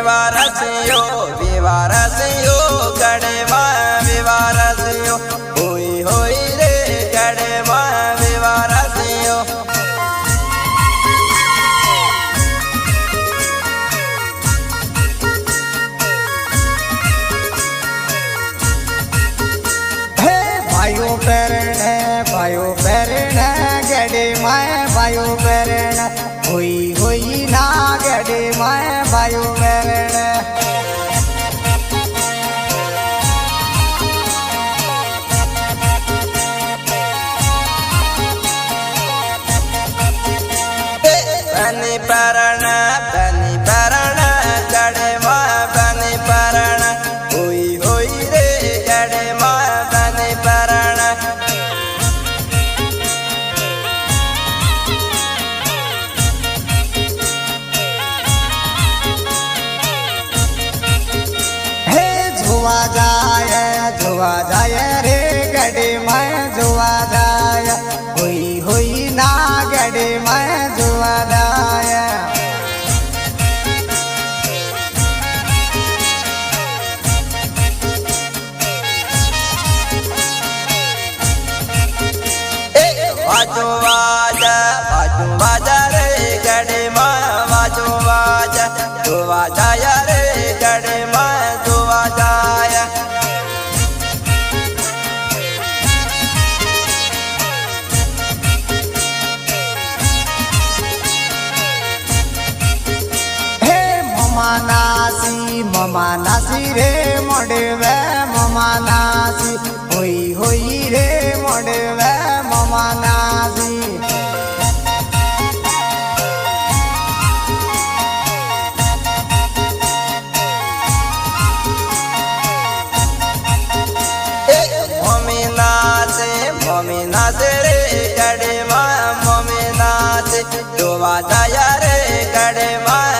विवारसियो गड़े माँ विवारसियो हुई हुई रे गड़े माँ विवारसियो भाइयों पेरण गड़े माए भाइयों पेरण हुई हुई ना गड़े माए भाइयों पेरण बनी परण गड़े माँ बनी परण हुई हुई रे गड़े माँ बनी परण जुआ जाय रे गड़े मैं जुआ जाय हुई हुई ना गड़े मैं जुआ जाय बाजू बाजा रे गड़े माँ बाजू बाजा जुआ जाय रे गड़े माँ जुआ जाय ममा नासी रे मोड़वे ममा नासी हुई हुई रे मोड़वे ममा नासी मम्मी नाचे रे गड़े माँ मम्मी नाचे दुआ जाया रे गड़े माँ